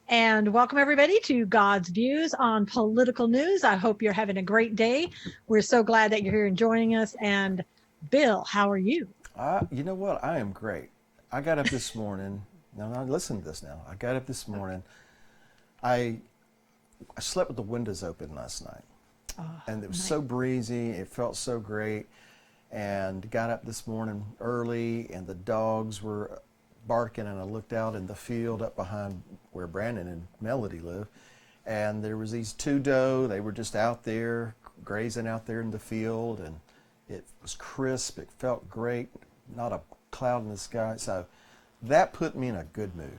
And welcome everybody to God's Views on Political News. I hope you're having a great day. We're so glad that you're here and joining us. And Bill, how are you? You know what? I am great. I got up this morning. Now, listen to this now. I got up this morning. I, I slept with the windows open last night. Oh, And it was nice. so breezy. It felt so great. And got up this morning early, and the dogs were barking. And I looked out in the field up behind where Brandon and Melody live. And there was these two doe. They were just out there grazing out there in the field. And it was crisp. It felt great. Not a cloud in the sky. So that put me in a good mood.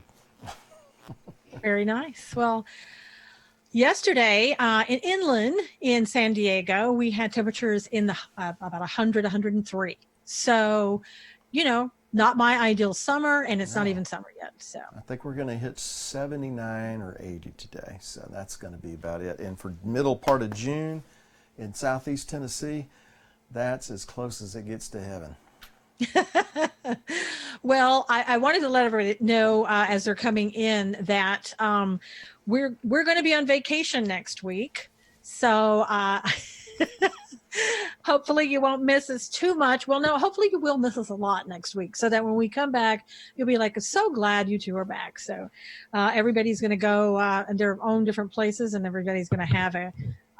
Very nice. Well, yesterday in inland in San Diego, we had temperatures in the about 100, 103. So, not my ideal summer, and it's not No. even summer yet. So, I think we're going to hit 79 or 80 today. So that's going to be about it. And for middle part of June in southeast Tennessee, that's as close as it gets to heaven. well, I wanted to let everybody know as they're coming in that we're going to be on vacation next week. So hopefully you won't miss us too much. Well, no, hopefully you will miss us a lot next week, so that when we come back, you'll be like, so glad you two are back. So everybody's going to go in their own different places, and everybody's going to have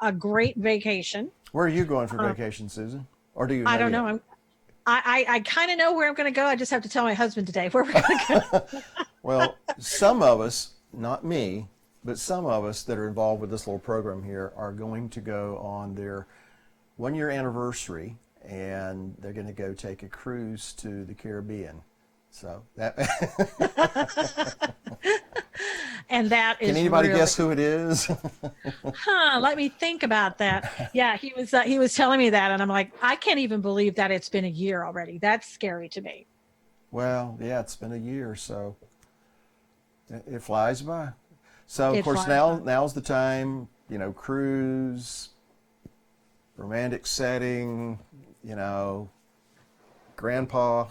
a great vacation. Where are you going for Uh, vacation, Susan? Or do you I know don't know. yet? I kind of know where I'm going to go. I just have to tell my husband today where we're going to go. Well, some of us, not me, but some of us that are involved with this little program here are going to go on their 1 year anniversary, and they're going to go take a cruise to the Caribbean. So that And that can is anybody really, guess who it is? let me think about that. Yeah, he was telling me that, and I'm like, I can't even believe that it's been a year already. That's scary to me. Well, yeah, it's been a year, so it flies by. So of It course flies by. now's the time, cruise, romantic setting, you know, grandpa,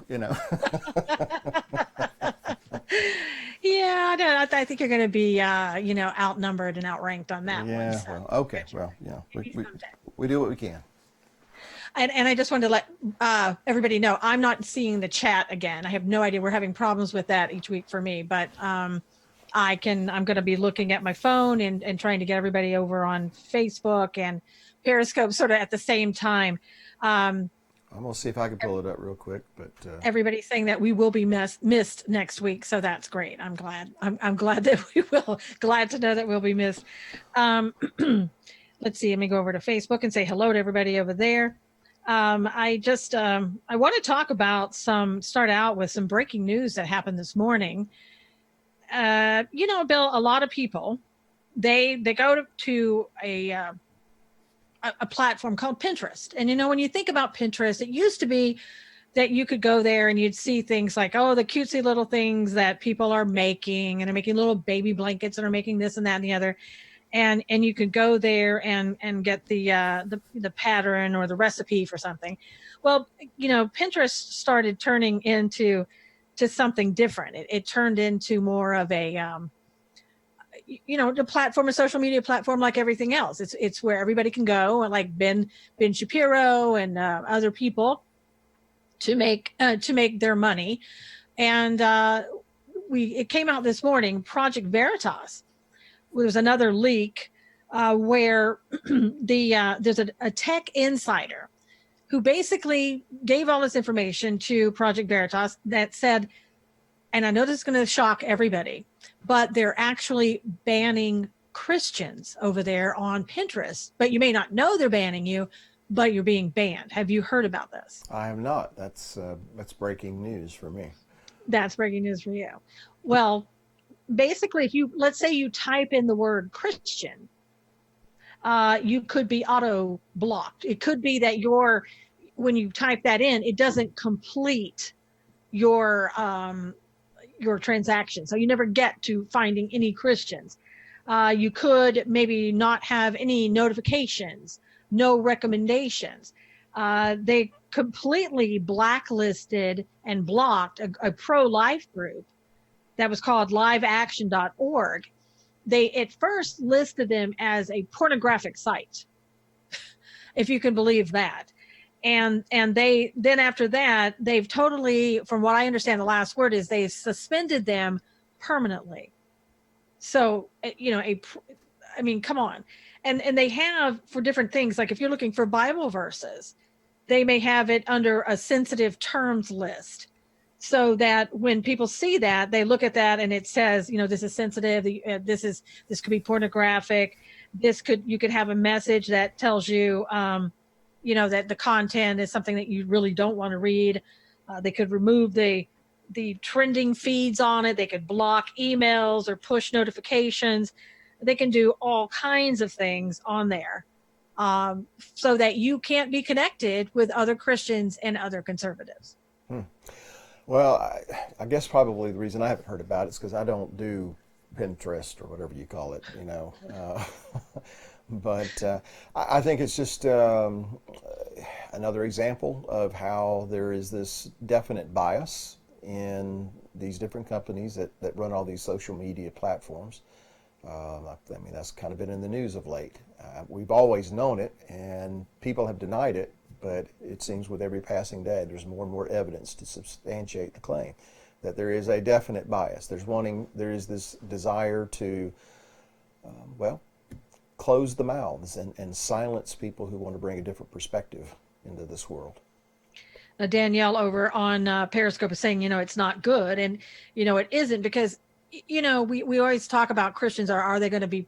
Yeah, no, I think you're going to be, outnumbered and outranked on that one. Yeah, So well, okay, maybe well, maybe someday. we do what we can. And I just wanted to let everybody know I'm not seeing the chat again. I have no idea. We're having problems with that each week for me, but I'm going to be looking at my phone and trying to get everybody over on Facebook and Periscope sort of at the same time. Um, I'm gonna see if I can pull it up real quick, but Everybody's saying that we will be missed next week, so that's great. I'm glad. I'm glad that we will. Glad to know that we'll be missed. Um, let's see. Let me go over to Facebook and say hello to everybody over there. I want to talk about start out with some breaking news that happened this morning. Bill, a lot of people they go to a platform called Pinterest, and when you think about Pinterest, it used to be that you could go there and you'd see things like, oh, the cutesy little things that people are making, and are making little baby blankets, and are making this and that and the other, and you could go there and get the pattern or the recipe for something. Well, Pinterest started turning into to something different. It turned into more of a the platform, a social media platform, like everything else. It's where everybody can go, and like Ben Shapiro and other people, to make their money. And it came out this morning. Project Veritas was another leak where there's a tech insider who basically gave all this information to Project Veritas that said, and I know this is going to shock everybody, but they're actually banning Christians over there on Pinterest. But you may not know they're banning you, but you're being banned. Have you heard about this? I have not. That's breaking news for me. That's breaking news for you. Well, basically, if you, let's say you type in the word Christian, you could be auto blocked. It could be that when you type that in, it doesn't complete your your transaction, so you never get to finding any Christians. You could maybe not have any notifications, no recommendations. They completely blacklisted and blocked a pro-life group that was called liveaction.org. they at first listed them as a pornographic site, if you can believe that. And they then after that, they've totally, from what I understand, the last word is they suspended them permanently. So, I mean, come on. And they have for different things, like if you're looking for Bible verses, they may have it under a sensitive terms list, so that when people see that, they look at that and it says, this is sensitive, this could be pornographic, you could have a message that tells you, that the content is something that you really don't want to read. They could remove the trending feeds on it. They could block emails or push notifications. They can do all kinds of things on there, so that you can't be connected with other Christians and other conservatives. Well, I guess probably the reason I haven't heard about it is because I don't do Pinterest or whatever you call it, but I think it's just another example of how there is this definite bias in these different companies that run all these social media platforms. I mean, that's kind of been in the news of late. We've always known it, and people have denied it, but it seems with every passing day, there's more and more evidence to substantiate the claim that there is a definite bias. There is this desire to, close the mouths and silence people who want to bring a different perspective into this world. Danielle over on Periscope is saying, it's not good. And, it isn't, because, we always talk about Christians. Are they going to be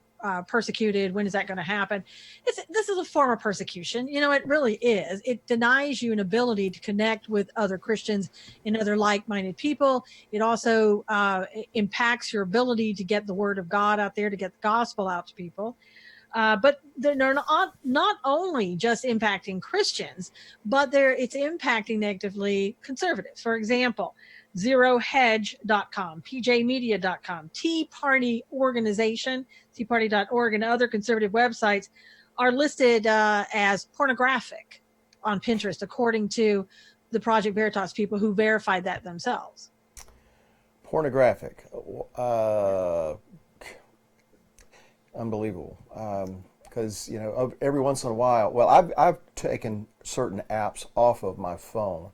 persecuted? When is that going to happen? This is a form of persecution. It really is. It denies you an ability to connect with other Christians and other like-minded people. It also impacts your ability to get the word of God out there, to get the gospel out to people. But they're not only just impacting Christians, but it's impacting negatively conservatives. For example, ZeroHedge.com, PJmedia.com, Tea Party Organization, teaparty.org, and other conservative websites are listed as pornographic on Pinterest, according to the Project Veritas people who verified that themselves. Pornographic. Unbelievable. Because every once in a while, I've taken certain apps off of my phone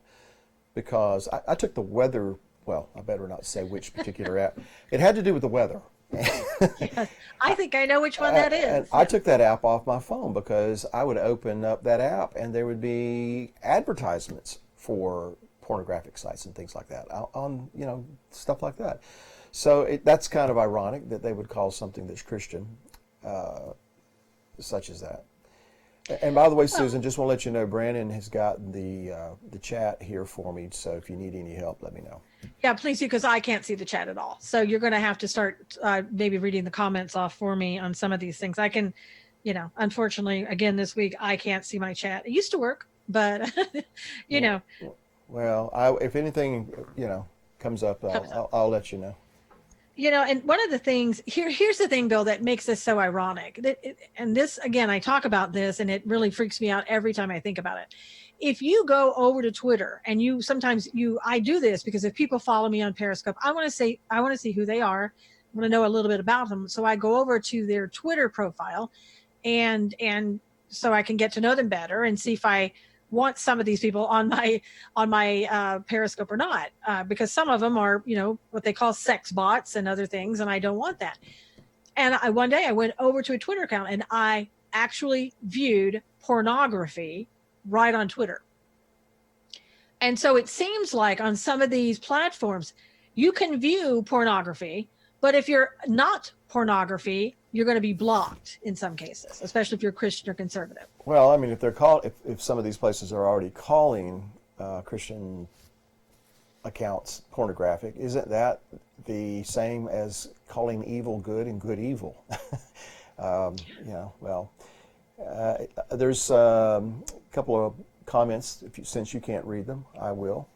because I took the weather. Well, I better not say which particular app. It had to do with the weather. Yes, I think I know which one that is. I took that app off my phone because I would open up that app and there would be advertisements for pornographic sites and things like that on stuff like that. So that's kind of ironic that they would call something that's Christian such as that. And by the way, Susan, just want to let you know, Brandon has got the chat here for me. So if you need any help, let me know. Yeah, please do, because I can't see the chat at all. So you're going to have to start maybe reading the comments off for me on some of these things. I can, unfortunately, again, this week, I can't see my chat. It used to work, but, Well, if anything, comes up, I'll let you know. And one of the things here's the thing, Bill, that makes this so ironic. And this, again, I talk about this and it really freaks me out every time I think about it. If you go over to Twitter and I do this because if people follow me on Periscope, I want to see who they are. I want to know a little bit about them. So I go over to their Twitter profile and so I can get to know them better and see if I want some of these people on my Periscope or not, because some of them are, what they call sex bots and other things, and I don't want that. And one day I went over to a Twitter account and I actually viewed pornography right on Twitter. And so it seems like on some of these platforms, you can view pornography, but if you're not pornography, you're going to be blocked in some cases, especially if you're Christian or conservative. Well, I mean, if some of these places are already calling Christian accounts pornographic, isn't that the same as calling evil good and good evil? There's a couple of comments. Since you can't read them, I will.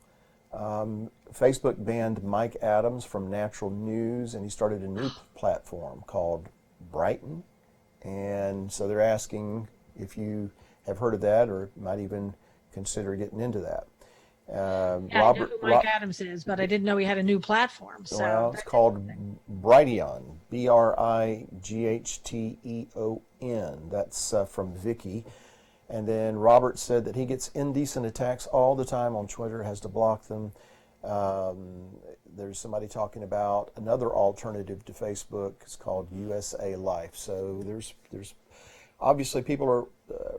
Facebook banned Mike Adams from Natural News, and he started a new platform called Brighton. And so they're asking if you have heard of that or might even consider getting into that. I know who Mike Adams is, but I didn't know he had a new platform. So well, it's called Brighteon, Brightheon. That's from Vicky. And then Robert said that he gets indecent attacks all the time on Twitter, has to block them. There's somebody talking about another alternative to Facebook. It's called USA Life. So there's obviously people are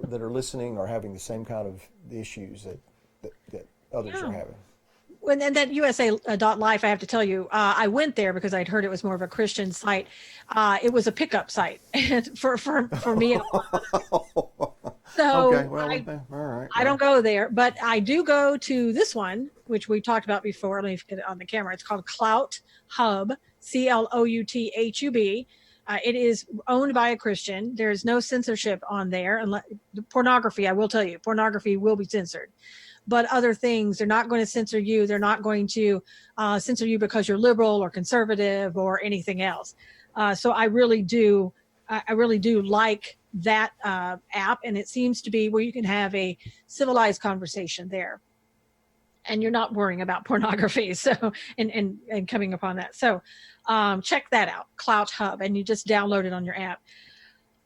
that are listening are having the same kind of issues that others are having. And then that USA.life, I have to tell you, I went there because I'd heard it was more of a Christian site. It was a pickup site for me. So okay, well, all right. I don't go there, but I do go to this one, which we talked about before. Let me get it on the camera. It's called Clout Hub, CLOUTHUB. It is owned by a Christian. There's no censorship on there. Unless, pornography, I will tell you, pornography will be censored. But other things, they're not going to censor you. They're not going to censor you because you're liberal or conservative or anything else. So I really do like that app, and it seems to be where you can have a civilized conversation there, and you're not worrying about pornography. So and coming upon that. So check that out, Clout Hub, and you just download it on your app.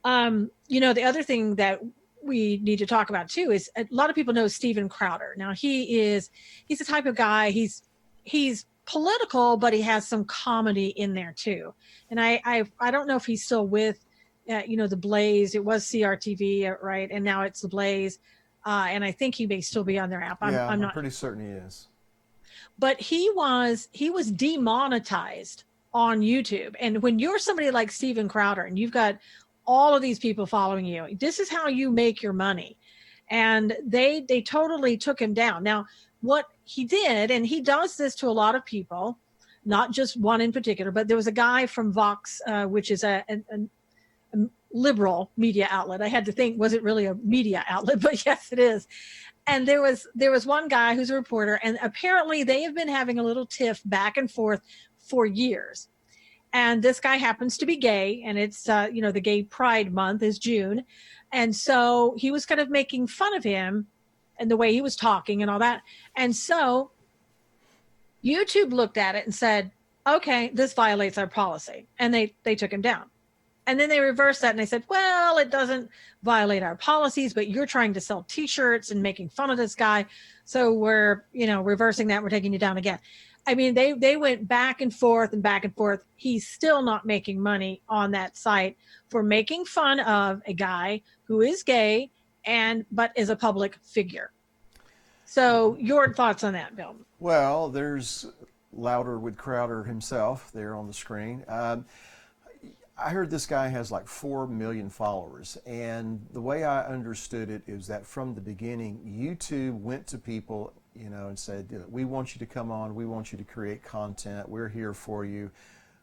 The other thing that we need to talk about too is a lot of people know Steven Crowder. Now he's the type of guy, he's political, but he has some comedy in there too. And I don't know if he's still with, the Blaze. It was CRTV, right? And now it's the Blaze. And I think he may still be on their app. I'm not pretty certain he is. But he was demonetized on YouTube. And when you're somebody like Steven Crowder and you've got all of these people following you, this is how you make your money. And they totally took him down. Now, what he did, and he does this to a lot of people, not just one in particular, but there was a guy from Vox, which is a liberal media outlet. I had to think, was it really a media outlet? But yes, it is. And there was one guy who's a reporter, and apparently they have been having a little tiff back and forth for years. And this guy happens to be gay, and it's, the Gay Pride Month is June. And so he was kind of making fun of him and the way he was talking and all that. And so YouTube looked at it and said, okay, this violates our policy. And they took him down. And then they reversed that and they said, well, it doesn't violate our policies, but you're trying to sell T-shirts and making fun of this guy. So we're, reversing that. We're taking you down again. I mean, they went back and forth and back and forth. He's still not making money on that site for making fun of a guy who is gay but is a public figure. So your thoughts on that, Bill? Well, there's Louder with Crowder himself there on the screen. I heard this guy has like 4 million followers, and the way I understood it is that from the beginning, YouTube went to people, and said, we want you to come on, we want you to create content, we're here for you.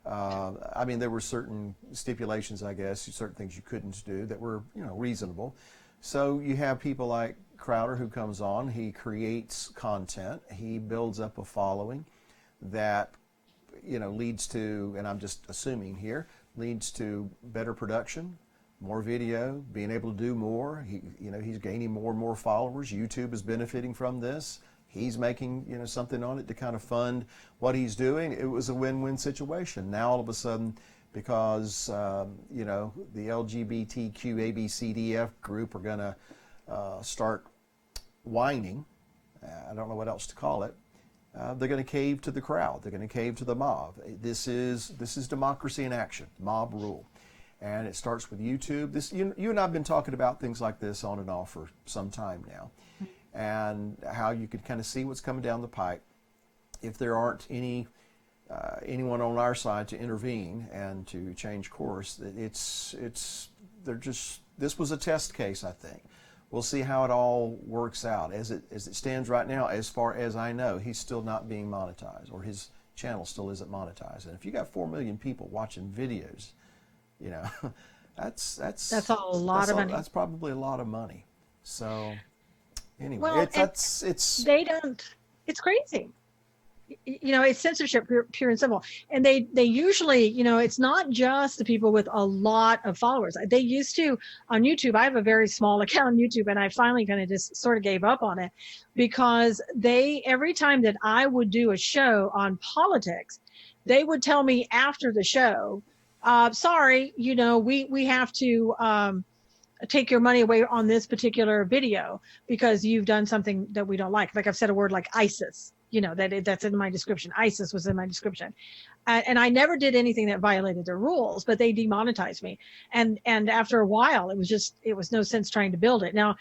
There were certain stipulations, I guess, certain things you couldn't do that were, reasonable. So you have people like Crowder who comes on, he creates content, he builds up a following that, leads to, and I'm just assuming here, leads to better production, more video, being able to do more. He's gaining more and more followers. YouTube is benefiting from this. He's making, something on it to kind of fund what he's doing. It was a win-win situation. Now all of a sudden, because, the LGBTQ ABCDF group are going to start whining, I don't know what else to call it, they're going to cave to the crowd. They're going to cave to the mob. This is democracy in action, mob rule. And it starts with YouTube. You and I have been talking about things like this on and off for some time now, and how you could kind of see what's coming down the pike if there aren't anyone on our side to intervene and to change course. This was a test case, I think. We'll see how it all works out. As it stands right now, as far as I know, he's still not being monetized, or his channel still isn't monetized. And if you got 4 million people watching videos, that's a lot of money. That's probably a lot of money. So anyway, well, it's crazy. It's censorship, pure and simple. And they usually, it's not just the people with a lot of followers. They used to, on YouTube, I have a very small account on YouTube, and I finally kind of just sort of gave up on it, because every time that I would do a show on politics, they would tell me after the show, sorry, we have to take your money away on this particular video because you've done something that we don't like. Like I've said a word like ISIS, that's in my description. ISIS was in my description. And I never did anything that violated their rules, but they demonetized me. And after a while, it was no sense trying to build it. Now,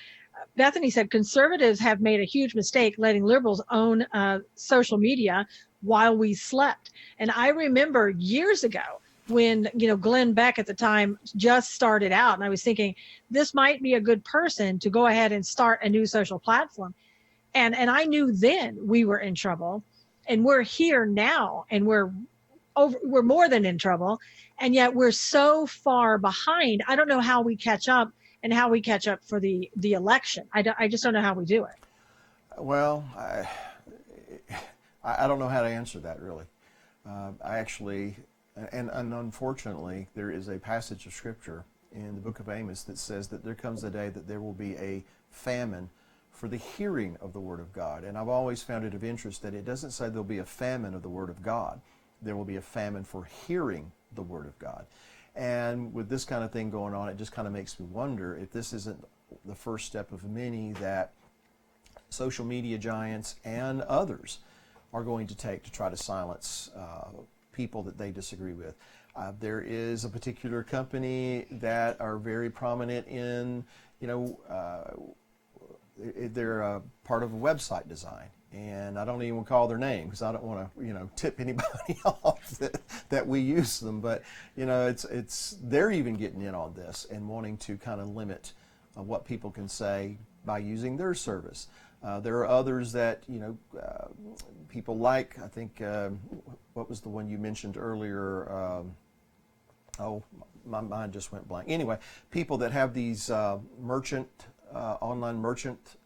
Bethany said conservatives have made a huge mistake letting liberals own social media while we slept. And I remember years ago when, Glenn Beck at the time just started out, and I was thinking this might be a good person to go ahead and start a new social platform. And I knew then we were in trouble, and we're here now, and we're more than in trouble, and yet we're so far behind. I don't know how we catch up, and how we catch up for the election. I just don't know how we do it. Well, I don't know how to answer that really. I actually, and unfortunately, there is a passage of scripture in the book of Amos that says that there comes a day that there will be a famine for the hearing of the Word of God. And I've always found it of interest that it doesn't say there'll be a famine of the Word of God. There will be a famine for hearing the Word of God. And with this kind of thing going on, it just kind of makes me wonder if this isn't the first step of many that social media giants and others are going to take to try to silence people that they disagree with. There is a particular company that are very prominent in, they're a part of a website design. And I don't even call their name because I don't want to, tip anybody off that we use them. But, it's they're even getting in on this and wanting to kind of limit what people can say by using their service. There are others that, people like, I think, what was the one you mentioned earlier? My mind just went blank. Anyway, people that have these online merchant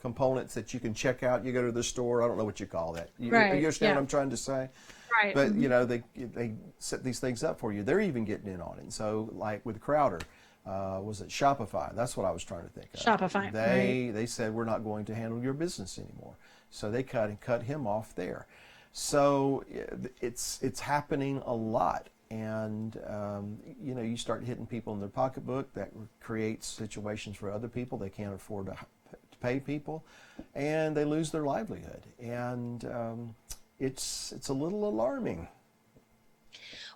components that you can check out. You go to the store. I don't know what you call that. Right. You understand what I'm trying to say? Right. But, they set these things up for you. They're even getting in on it. And so, like with Crowder, was it Shopify? That's what I was trying to think of. Shopify. They said, we're not going to handle your business anymore. So they cut him off there. So it's happening a lot. And, you start hitting people in their pocketbook. That creates situations for other people. They can't afford to pay people, and they lose their livelihood. And it's a little alarming.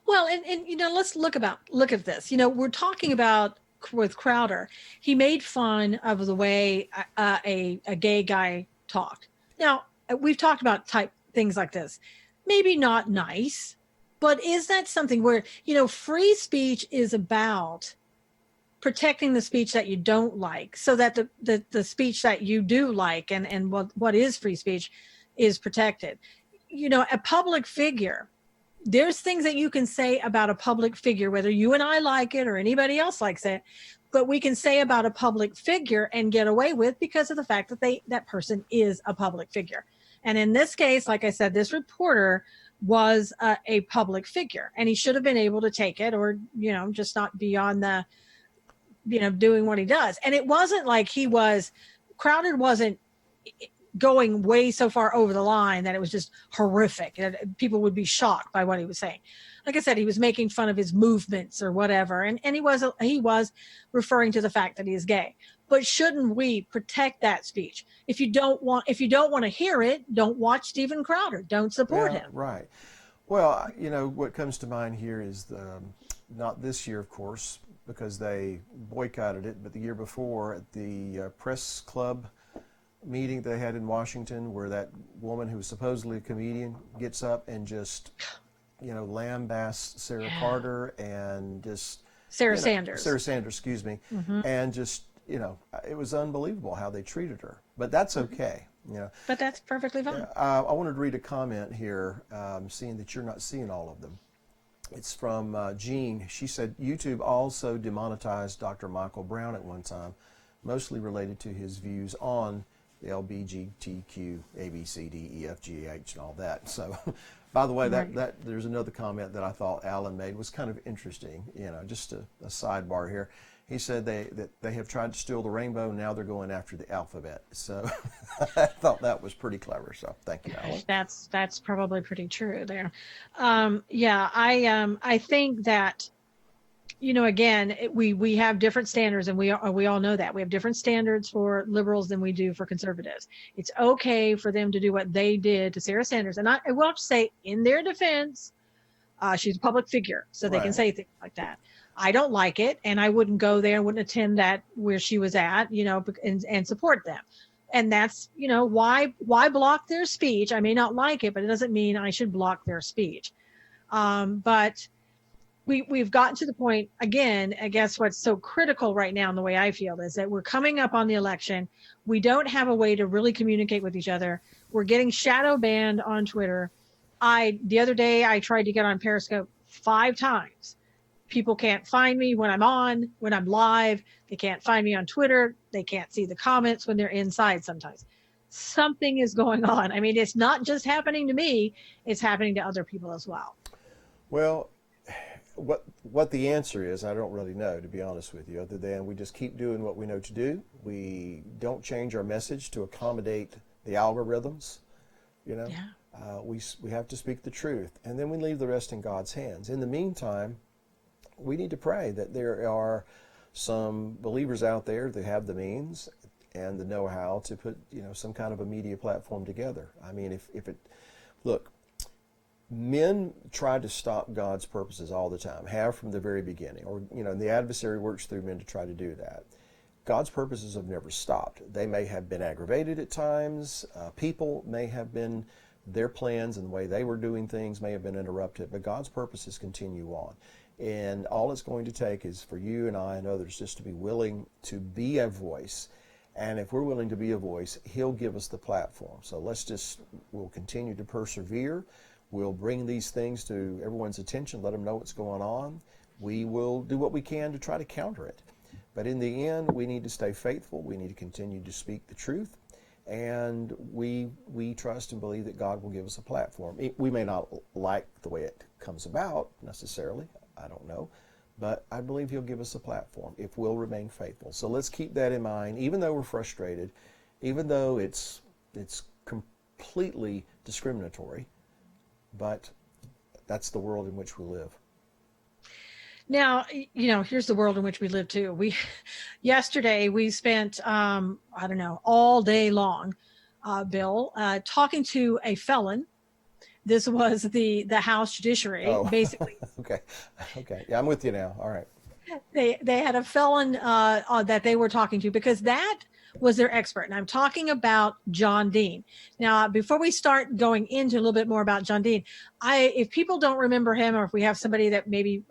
Well, and let's look at this. We're talking about with Crowder. He made fun of the way a gay guy talked. Now, we've talked about things like this. Maybe not nice, but is that something where, free speech is about protecting the speech that you don't like so that the speech that you do like and what is free speech is protected. A public figure, there's things that you can say about a public figure, whether you and I like it or anybody else likes it, but we can say about a public figure and get away with because of the fact that that person is a public figure. And in this case, like I said, this reporter was a public figure, and he should have been able to take it or, just not be on the, doing what he does. And it wasn't like Crowder wasn't going way so far over the line that it was just horrific. People would be shocked by what he was saying. Like I said, he was making fun of his movements or whatever. And he was referring to the fact that he is gay. But shouldn't we protect that speech? If you don't want to hear it, don't watch Steven Crowder. Don't support him. Right. Well, what comes to mind here is not this year, of course, because they boycotted it, but the year before at the press club meeting they had in Washington, where that woman who was supposedly a comedian gets up and just, lambasts Sarah Carter and just Sarah Sanders, excuse me, and just it was unbelievable how they treated her. But that's okay, But that's perfectly fine. I wanted to read a comment here, seeing that you're not seeing all of them. It's from Jean. She said, YouTube also demonetized Dr. Michael Brown at one time, mostly related to his views on the LGBTQ, A, B, C, D, E, F, G, H, and all that. So, by the way, that there's another comment that I thought Alan made was kind of interesting. Just a sidebar here. He said that they have tried to steal the rainbow, and now they're going after the alphabet. So I thought that was pretty clever. So thank you, Alan. That's probably pretty true there. Yeah, I think that, again, we have different standards, and we all know that we have different standards for liberals than we do for conservatives. It's okay for them to do what they did to Sarah Sanders, and I will have to say, in their defense, she's a public figure, so they can say things like that. I don't like it, and I wouldn't go there and wouldn't attend that where she was at, and support them. And that's, why block their speech? I may not like it, but it doesn't mean I should block their speech. But we've gotten to the point, again, I guess what's so critical right now in the way I feel is that we're coming up on the election. We don't have a way to really communicate with each other. We're getting shadow banned on Twitter. The other day I tried to get on Periscope 5 times. People can't find me when I'm live. They can't find me on Twitter. They can't see the comments when they're inside sometimes. Something is going on. I mean, it's not just happening to me. It's happening to other people as well. Well, what the answer is, I don't really know, to be honest with you, other than we just keep doing what we know to do. We don't change our message to accommodate the algorithms, Yeah. We have to speak the truth, and then we leave the rest in God's hands. In the meantime, we need to pray that there are some believers out there that have the means and the know-how to put, some kind of a media platform together. I mean, look, men try to stop God's purposes all the time, have from the very beginning, or, the adversary works through men to try to do that. God's purposes have never stopped. They may have been aggravated at times. People may have been, their plans and the way they were doing things may have been interrupted, but God's purposes continue on. And all it's going to take is for you and I and others just to be willing to be a voice. And if we're willing to be a voice, He'll give us the platform. So we'll continue to persevere. We'll bring these things to everyone's attention, let them know what's going on. We will do what we can to try to counter it. But in the end, we need to stay faithful. We need to continue to speak the truth. And we trust and believe that God will give us a platform. We may not like the way it comes about necessarily. I don't know. But I believe He'll give us a platform if we'll remain faithful. So let's keep that in mind, even though we're frustrated, even though it's completely discriminatory. But that's the world in which we live. Now, here's the world in which we live too. Yesterday we spent, all day long, Bill, talking to a felon. This was the House Judiciary, basically. Okay. Yeah, I'm with you now. All right. They had a felon that they were talking to because that was their expert. And I'm talking about John Dean. Now, before we start going into a little bit more about John Dean, if people don't remember him, or if we have somebody that maybe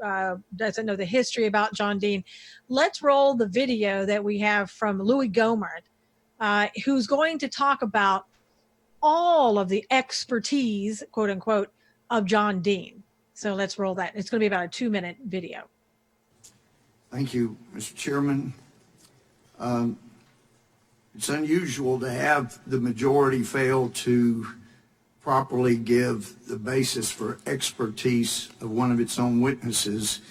doesn't know the history about John Dean, let's roll the video that we have from Louis Gohmert, who's going to talk about all of the expertise, quote unquote, of John Dean. So let's roll that. It's going to be about a 2-minute video. Thank you, Mr. Chairman. It's unusual to have the majority fail to properly give the basis for expertise of one of its own witnesses.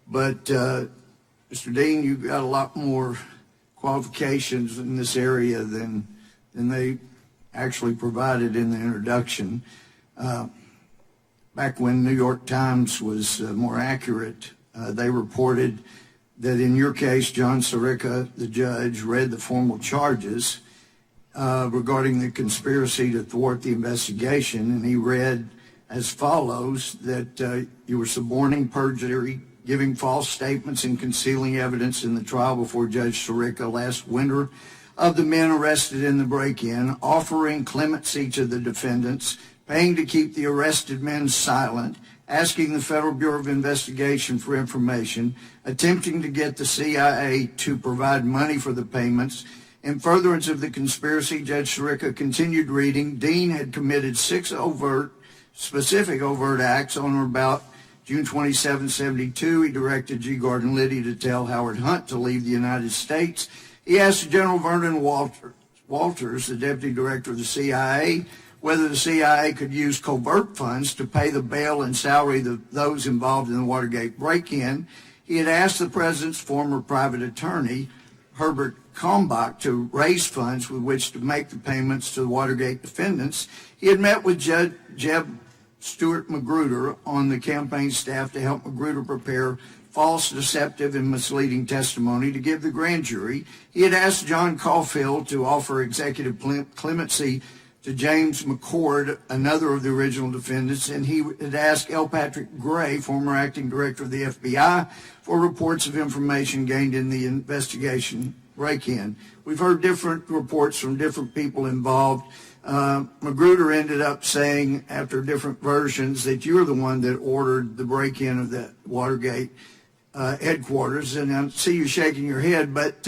But, Mr. Dean, you've got a lot more qualifications in this area than they actually provided in the introduction. Back when New York Times was more accurate, they reported that in your case, John Sirica, the judge, read the formal charges regarding the conspiracy to thwart the investigation, and he read as follows, that you were suborning perjury, giving false statements and concealing evidence in the trial before Judge Sirica last winter of the men arrested in the break-in, offering clemency to the defendants, paying to keep the arrested men silent, asking the Federal Bureau of Investigation for information, attempting to get the CIA to provide money for the payments. In furtherance of the conspiracy, Judge Sirica continued reading. Dean had committed 6 specific overt acts on or about June 27, 72. He directed G. Gordon Liddy to tell Howard Hunt to leave the United States. He asked General Vernon Walters, the deputy director of the CIA, whether the CIA could use covert funds to pay the bail and salary of those involved in the Watergate break-in. He had asked the president's former private attorney, Herbert Kalmbach, to raise funds with which to make the payments to the Watergate defendants. He had met with Judge Jeb Stuart Magruder on the campaign staff to help Magruder prepare false, deceptive, and misleading testimony to give the grand jury. He had asked John Caulfield to offer executive clemency to James McCord, another of the original defendants, and he had asked L. Patrick Gray, former acting director of the FBI, for reports of information gained in the investigation break-in. We've heard different reports from different people involved. Magruder ended up saying, after different versions, that you're the one that ordered the break-in of the Watergate headquarters, and I see you shaking your head, but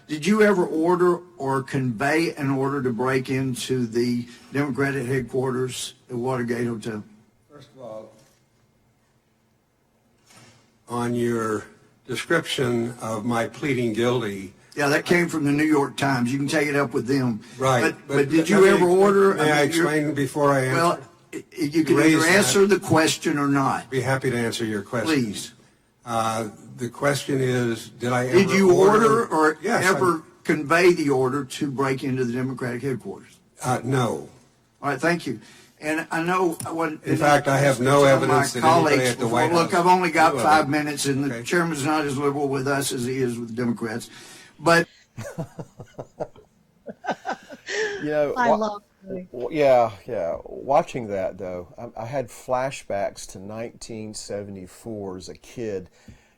did you ever order or convey an order to break into the Democratic headquarters at Watergate Hotel? First of all, on your description of my pleading guilty. Yeah, that came from the New York Times. You can take it up with them. Right. But did you ever order? May I explain before I answer? Well, you can either answer the question or not. Be happy to answer your question. Please. The question is, did I ever Did you order or Yes, ever convey the order to break into the Democratic headquarters? No. All right, thank you. And I know what. In fact, I have no evidence that anybody at the White House. Look, I've only got knew of 5 it. minutes, and the Okay. chairman's not as liberal with us as he is with the Democrats. But You know, I love it. yeah. Watching that though, I had flashbacks to 1974 as a kid,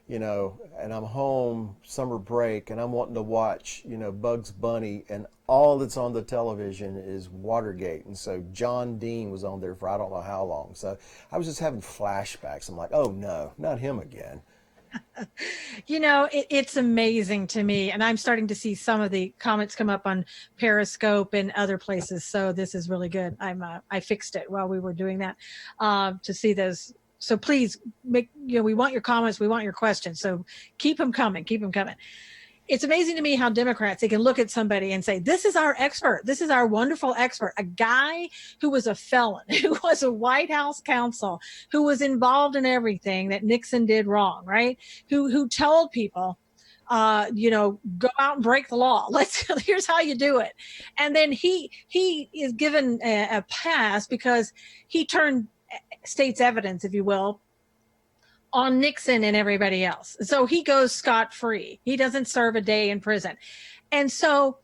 you know, and I'm home summer break and I'm wanting to watch, you know, Bugs Bunny, and all that's on the television is Watergate. And so John Dean was on there for I don't know how long. So I was just having flashbacks. I'm like, oh no, not him again. You know, it's amazing to me, and I'm starting to see some of the comments come up on Periscope and other places. So this is really good. I fixed it while we were doing that to see those. So please we want your comments, we want your questions. So keep them coming, keep them coming. It's amazing to me how Democrats, they can look at somebody and say, this is our expert. This is our wonderful expert, a guy who was a felon, who was a White House counsel, who was involved in everything that Nixon did wrong, right? Who told people, go out and break the law. Here's how you do it. And then he is given a pass because he turned state's evidence, if you will, on Nixon and everybody else. So he goes scot-free. He doesn't serve a day in prison. And so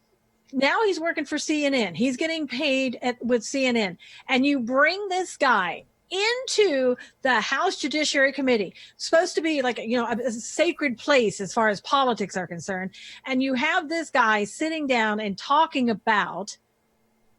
now he's working for CNN. He's getting paid with CNN. And you bring this guy into the House Judiciary Committee, supposed to be like, a sacred place as far as politics are concerned. And you have this guy sitting down and talking about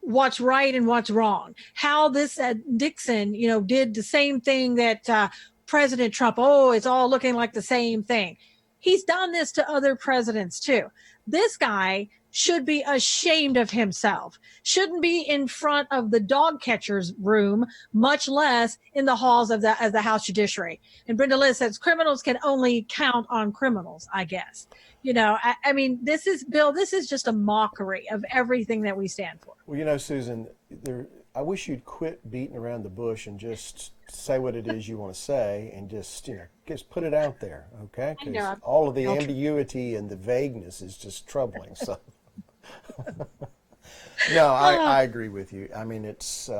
what's right and what's wrong, how this Nixon, did the same thing that President Trump, it's all looking like the same thing. He's done this to other presidents too. This guy should be ashamed of himself, shouldn't be in front of the dog catcher's room, much less in the halls of the House Judiciary. And Brenda Liz says criminals can only count on criminals, I guess. I mean, this is just a mockery of everything that we stand for. Well, Susan, I wish you'd quit beating around the bush and just say what it is you want to say and just put it out there, okay? Because all of the ambiguity and the vagueness is just troubling. So, no, I agree with you. I mean, it's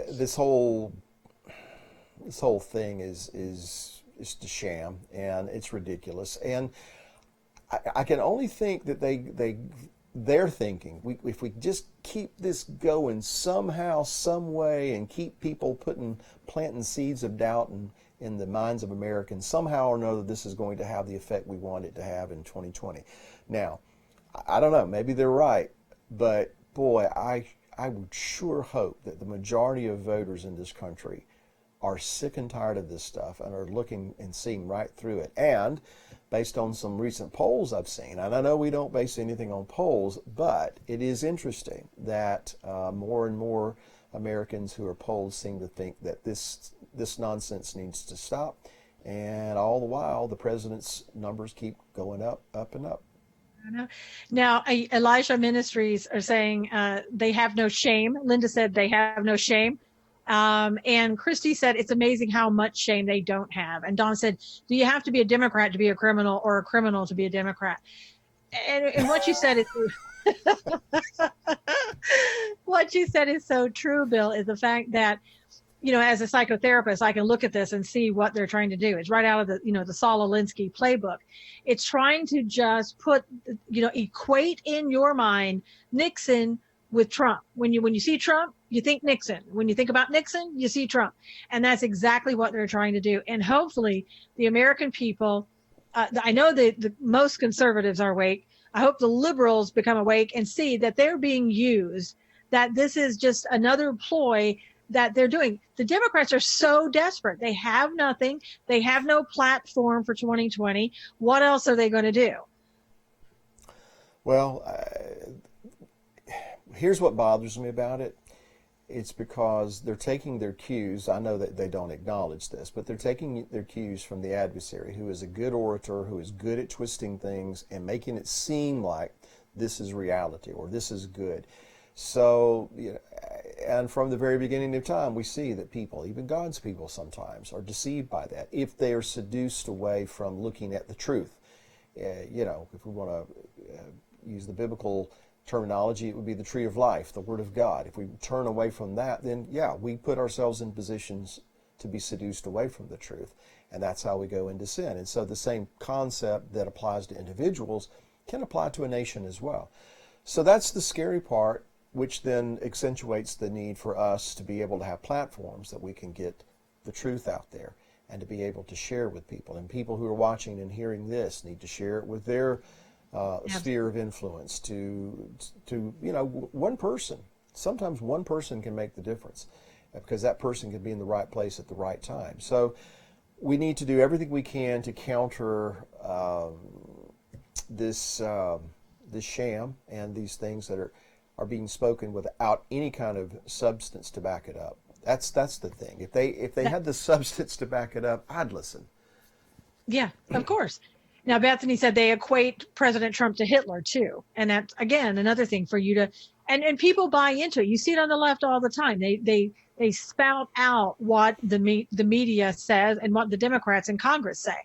this whole thing is just a sham, and it's ridiculous. And I can only think that they're thinking, if we just keep this going somehow, some way, and keep people planting seeds of doubt in the minds of Americans, somehow or another, this is going to have the effect we want it to have in 2020. Now, I don't know, maybe they're right, but boy, I would sure hope that the majority of voters in this country are sick and tired of this stuff and are looking and seeing right through it. And based on some recent polls I've seen, and I know we don't base anything on polls, but it is interesting that more and more Americans who are polled seem to think that this nonsense needs to stop. And all the while, the president's numbers keep going up, up, and up. Now, Elijah Ministries are saying they have no shame. Linda said they have no shame. And Christy said, it's amazing how much shame they don't have. And Don said, do you have to be a Democrat to be a criminal or a criminal to be a Democrat? And what you said is what you said is so true, Bill, is the fact that, as a psychotherapist, I can look at this and see what they're trying to do. It's right out of the Saul Alinsky playbook. It's trying to just put, equate in your mind Nixon with Trump. When you see Trump, you think Nixon. When you think about Nixon, you see Trump. And that's exactly what they're trying to do. And hopefully the American people, I know the most conservatives are awake. I hope the liberals become awake and see that they're being used, that this is just another ploy that they're doing. The Democrats are so desperate. They have nothing. They have no platform for 2020. What else are they going to do? Well, here's what bothers me about it. It's because they're taking their cues. I know that they don't acknowledge this, but they're taking their cues from the adversary, who is a good orator, who is good at twisting things and making it seem like this is reality or this is good. So, and from the very beginning of time, we see that people, even God's people sometimes, are deceived by that if they are seduced away from looking at the truth. If we want to use the biblical terminology, it would be the tree of life, the Word of God. If we turn away from that, then we put ourselves in positions to be seduced away from the truth. And that's how we go into sin. And so the same concept that applies to individuals can apply to a nation as well. So that's the scary part, which then accentuates the need for us to be able to have platforms that we can get the truth out there and to be able to share with people. And people who are watching and hearing this need to share it with their sphere of influence to one person. Sometimes one person can make the difference because that person can be in the right place at the right time. So we need to do everything we can to counter this sham and these things that are being spoken without any kind of substance to back it up. That's the thing. If they had the substance to back it up, I'd listen. Yeah, of course. Now, Bethany said they equate President Trump to Hitler, too. And that's, again, another thing for you to, and people buy into it. You see it on the left all the time. They spout out what the media says and what the Democrats in Congress say.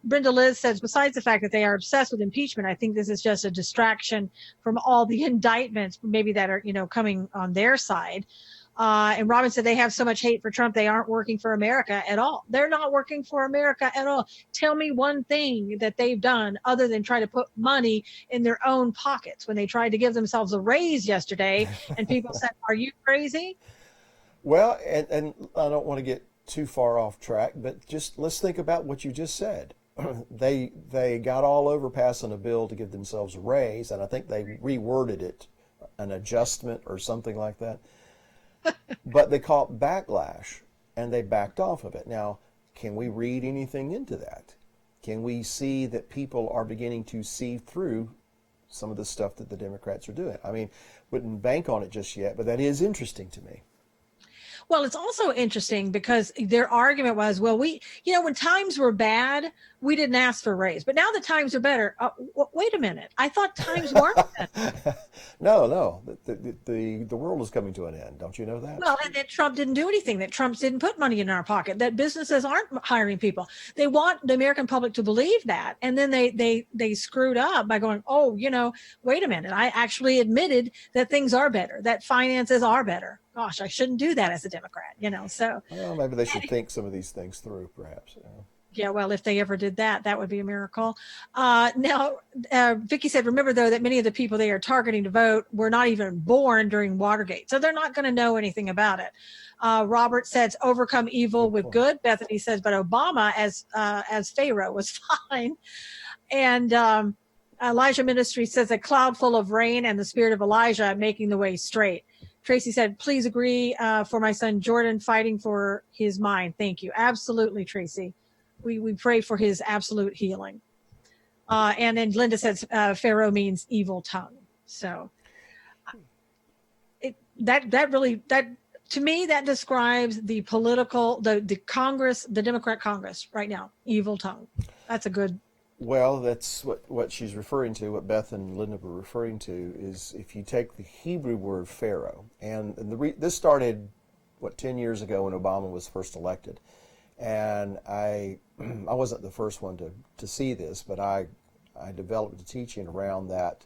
Brenda Liz says, besides the fact that they are obsessed with impeachment, I think this is just a distraction from all the indictments, maybe that are, coming on their side. And Robin said they have so much hate for Trump, they aren't working for America at all. They're not working for America at all. Tell me one thing that they've done other than try to put money in their own pockets. When they tried to give themselves a raise yesterday and people said, are you crazy? Well, and I don't want to get too far off track, but just let's think about what you just said. They got all over passing a bill to give themselves a raise, and I think they reworded it, an adjustment or something like that. But they caught backlash, and they backed off of it. Now, can we read anything into that? Can we see that people are beginning to see through some of the stuff that the Democrats are doing? I mean, wouldn't bank on it just yet, but that is interesting to me. Well, it's also interesting because their argument was, well, when times were bad, we didn't ask for a raise, but now the times are better. Wait a minute. I thought times weren't better. No. The world is coming to an end. Don't you know that? Well, and that Trump didn't do anything, that Trump didn't put money in our pocket, that businesses aren't hiring people. They want the American public to believe that. And then they screwed up by going, wait a minute. I actually admitted that things are better, that finances are better. Gosh, I shouldn't do that as a Democrat, so. Well, maybe they should think some of these things through, perhaps. Yeah, well, if they ever did that, that would be a miracle. Now, Vicki said, remember, though, that many of the people they are targeting to vote were not even born during Watergate, so they're not going to know anything about it. Robert says, overcome evil with good. Bethany says, but Obama as Pharaoh was fine. And Elijah Ministry says, a cloud full of rain and the spirit of Elijah making the way straight. Tracy said, please agree for my son Jordan fighting for his mind. Thank you. Absolutely, Tracy. We pray for his absolute healing. And then Linda says Pharaoh means evil tongue. So to me, that describes the political, the Congress, the Democrat Congress right now, evil tongue. That's a good. Well, that's what she's referring to, what Beth and Linda were referring to, is if you take the Hebrew word Pharaoh, and this started 10 years ago when Obama was first elected. And I wasn't the first one to see this, but I developed a teaching around that,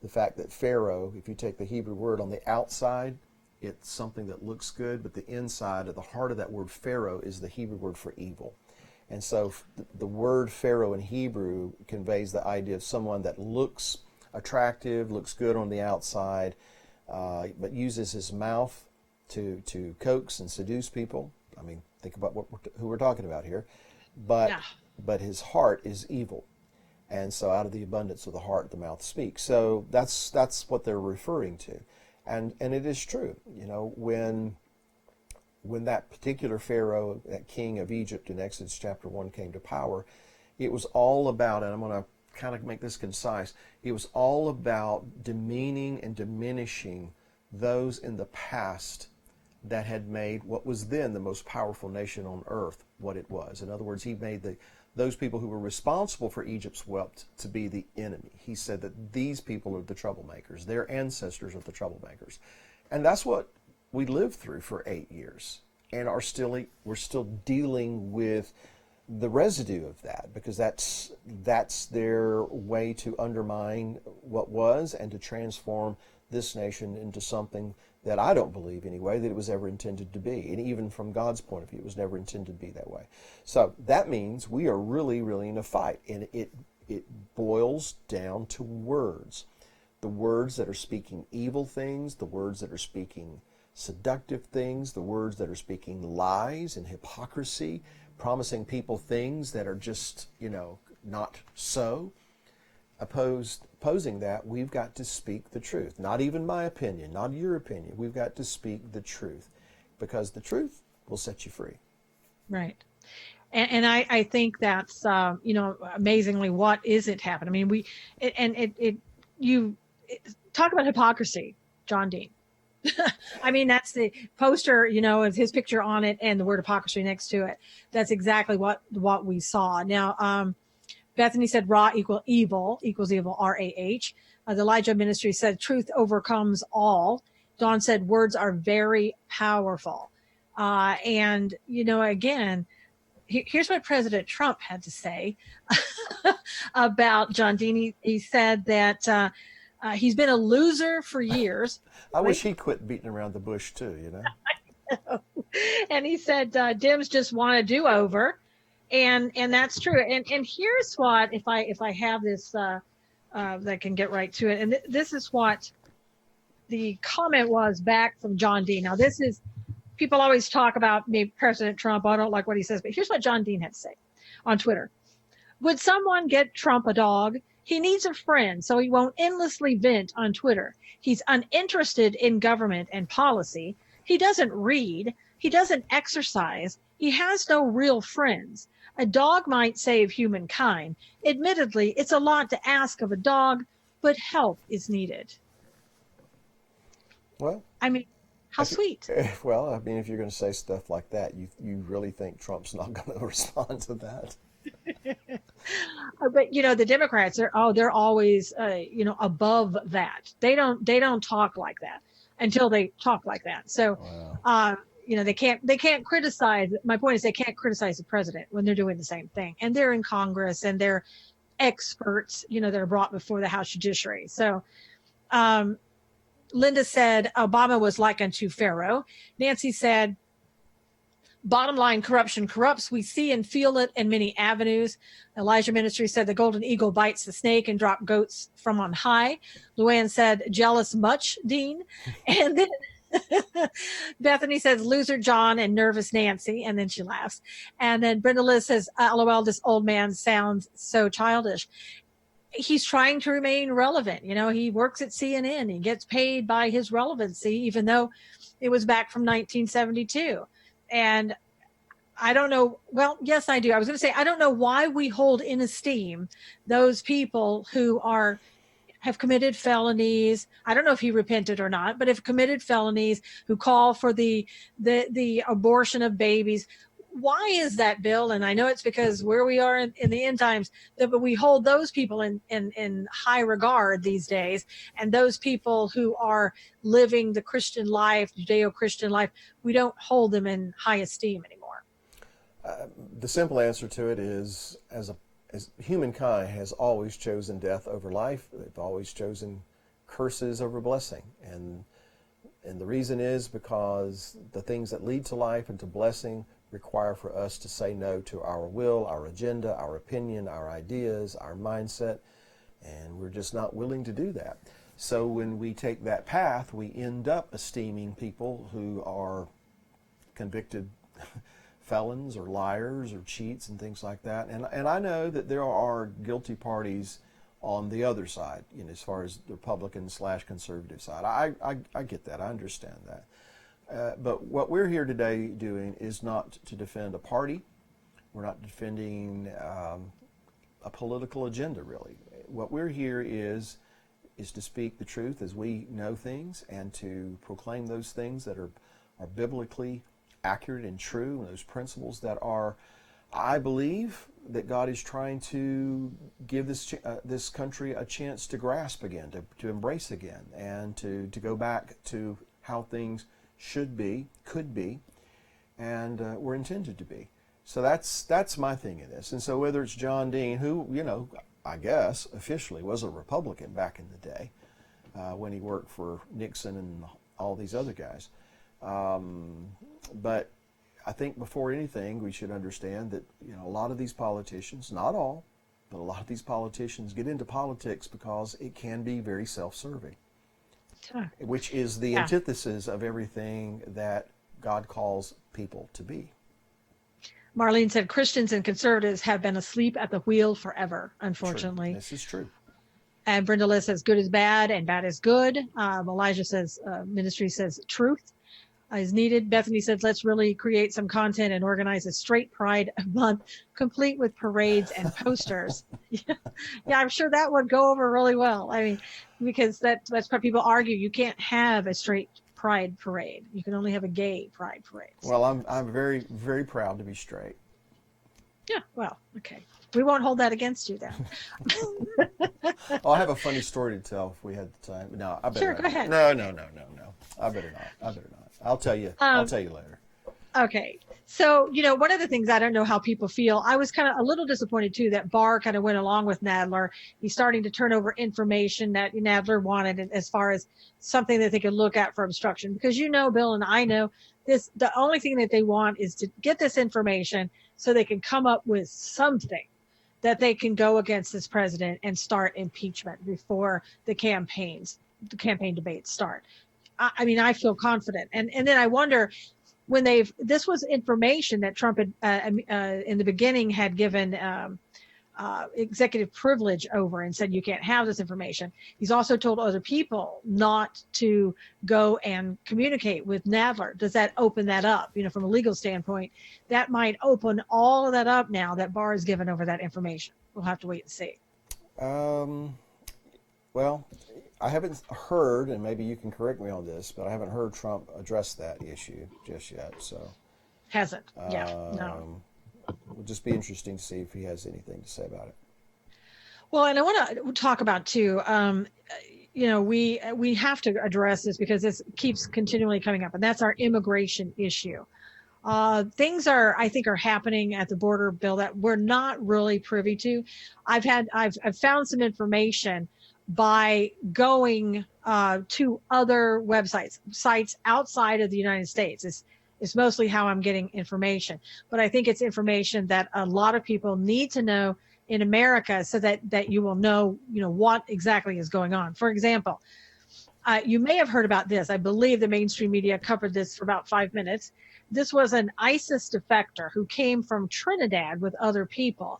the fact that Pharaoh, if you take the Hebrew word on the outside, it's something that looks good, but the inside, at the heart of that word Pharaoh, is the Hebrew word for evil. And so the word Pharaoh in Hebrew conveys the idea of someone that looks attractive, looks good on the outside, but uses his mouth to coax and seduce people. I mean, think about who we're talking about here. But his heart is evil. And so out of the abundance of the heart, the mouth speaks. So that's what they're referring to. And it is true. You know, when that particular Pharaoh, that king of Egypt in Exodus chapter 1 came to power, it was all about, and I'm going to kind of make this concise, it was all about demeaning and diminishing those in the past that had made what was then the most powerful nation on earth what it was. In other words, he made those people who were responsible for Egypt's wealth to be the enemy. He said that these people are the troublemakers. Their ancestors are the troublemakers. And that's what we lived through for 8 years, and we're still dealing with the residue of that, because that's their way to undermine what was and to transform this nation into something that I don't believe anyway that it was ever intended to be. And even from God's point of view, it was never intended to be that way. So that means we are really, really in a fight, and it boils down to words. The words that are speaking evil things, the words that are speaking seductive things, the words that are speaking lies and hypocrisy, promising people things that are just, not so. Opposing that, we've got to speak the truth. Not even my opinion, not your opinion. We've got to speak the truth, because the truth will set you free. Right. And I think that's, amazingly, what is it happening? I mean, you talk about hypocrisy, John Dean. I mean, that's the poster, with his picture on it and the word hypocrisy next to it. That's exactly what we saw. Now, Bethany said raw equals evil, R-A-H. The Elijah Ministry said truth overcomes all. Dawn said words are very powerful. And, again, here's what President Trump had to say about John Dean. He said that he's been a loser for years. I wish he quit beating around the bush too, And he said Dems just want a do-over. And that's true. And here's what, if I have this that can get right to it. And this is what the comment was back from John Dean. Now, this is, people always talk about maybe President Trump. I don't like what he says, but here's what John Dean had to say on Twitter. Would someone get Trump a dog? He needs a friend, so he won't endlessly vent on Twitter. He's uninterested in government and policy. He doesn't read. He doesn't exercise. He has no real friends. A dog might save humankind. Admittedly, it's a lot to ask of a dog, but help is needed. Well, I mean, how sweet. Well, I mean, if you're going to say stuff like that, you really think Trump's not going to respond to that? But the Democrats they're always above that. They don't talk like that until they talk like that. So wow. they can't criticize. My point is, they can't criticize the president when they're doing the same thing, and they're in Congress and they're experts that are brought before the House Judiciary. So Linda said Obama was like unto Pharaoh. Nancy said, bottom line, corruption corrupts. We see and feel it in many avenues. Elijah Ministry said the golden eagle bites the snake and drop goats from on high. Luann said, jealous much, Dean. And then Bethany says, loser John and nervous Nancy. And then she laughs. And then Brenda Liz says, LOL, this old man sounds so childish. He's trying to remain relevant. He works at CNN. He gets paid by his relevancy, even though it was back from 1972. And I don't know. Well, yes, I do. I was going to say, I don't know why we hold in esteem those people who have committed felonies. I don't know if he repented or not, but have committed felonies, who call for the abortion of babies. why is that, Bill? And I know it's because where we are in the end times, but we hold those people in high regard these days. And those people who are living the Christian life, Judeo-Christian life, we don't hold them in high esteem anymore. The simple answer to it is, as humankind has always chosen death over life, they've always chosen curses over blessing. And the reason is because the things that lead to life and to blessing require for us to say no to our will, our agenda, our opinion, our ideas, our mindset, and we're just not willing to do that. So when we take that path, we end up esteeming people who are convicted felons or liars or cheats and things like that. And I know that there are guilty parties on the other side, as far as the Republican/conservative side. I get that. I understand that. But what we're here today doing is not to defend a party. We're not defending a political agenda, really. What we're here is to speak the truth as we know things and to proclaim those things that are biblically accurate and true, and those principles that are, I believe, that God is trying to give this country a chance to grasp again, to embrace again, and to go back to how things should be, could be, and were intended to be. So that's my thing in this. And so whether it's John Dean, who, I guess officially was a Republican back in the day when he worked for Nixon and all these other guys. But I think before anything, we should understand that, a lot of these politicians, not all, but a lot of these politicians get into politics because it can be very self-serving, which is the antithesis of everything that God calls people to be. Marlene said Christians and conservatives have been asleep at the wheel forever, unfortunately. True. This is true. And Brenda Liz says good is bad and bad is good. Elijah says ministry says truth is needed. Bethany says let's really create some content and organize a straight pride month complete with parades and posters. Yeah, I'm sure that would go over really well. I mean, because that's what people argue. You can't have a straight pride parade. You can only have a gay pride parade. Well, I'm very, very proud to be straight. Yeah, well, okay. We won't hold that against you then. Oh, I have a funny story to tell if we had the time. No, I better Sure, not. go ahead. No. I better not. I'll tell you later. Okay. So, one of the things, I don't know how people feel. I was kind of a little disappointed too that Barr kind of went along with Nadler. He's starting to turn over information that Nadler wanted as far as something that they could look at for obstruction. Because Bill, and I know this, the only thing that they want is to get this information so they can come up with something that they can go against this president and start impeachment before the campaign debates start. I mean, I feel confident. And then I wonder, when this was information that Trump had in the beginning had given executive privilege over and said you can't have this information. He's also told other people not to go and communicate with Nadler. Does that open that up? From a legal standpoint, that might open all of that up now that Barr has given over that information. We'll have to wait and see. Well, I haven't heard, and maybe you can correct me on this, but I haven't heard Trump address that issue just yet. So hasn't. Yeah. No. It'll just be interesting to see if he has anything to say about it. Well, and I want to talk about too. We have to address this because this keeps continually coming up, and that's our immigration issue. Things I think are happening at the border, Bill, that we're not really privy to. I've found some information by going to other sites outside of the United States. It's mostly how I'm getting information, but I think it's information that a lot of people need to know in America so that you will know, what exactly is going on. For example, you may have heard about this. I believe the mainstream media covered this for about 5 minutes. This was an ISIS defector who came from Trinidad with other people,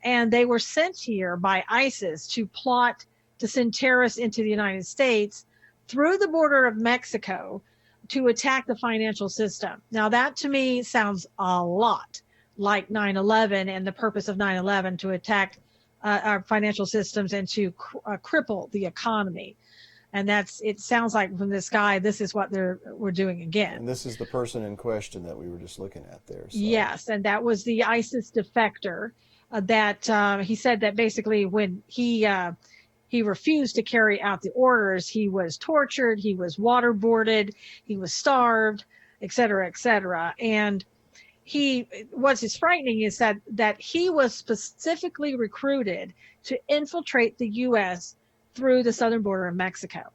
and they were sent here by ISIS to plot to send terrorists into the United States through the border of Mexico to attack the financial system. Now, that to me sounds a lot like 9/11 and the purpose of 9/11 to attack our financial systems and to cripple the economy. And it sounds like from this guy, this is what we're doing again. And this is the person in question that we were just looking at there. So. Yes, and that was the ISIS defector that he said that basically when he refused to carry out the orders, he was tortured, he was waterboarded, he was starved, et cetera, et cetera. And what's is frightening is that he was specifically recruited to infiltrate the U.S. through the southern border of Mexico.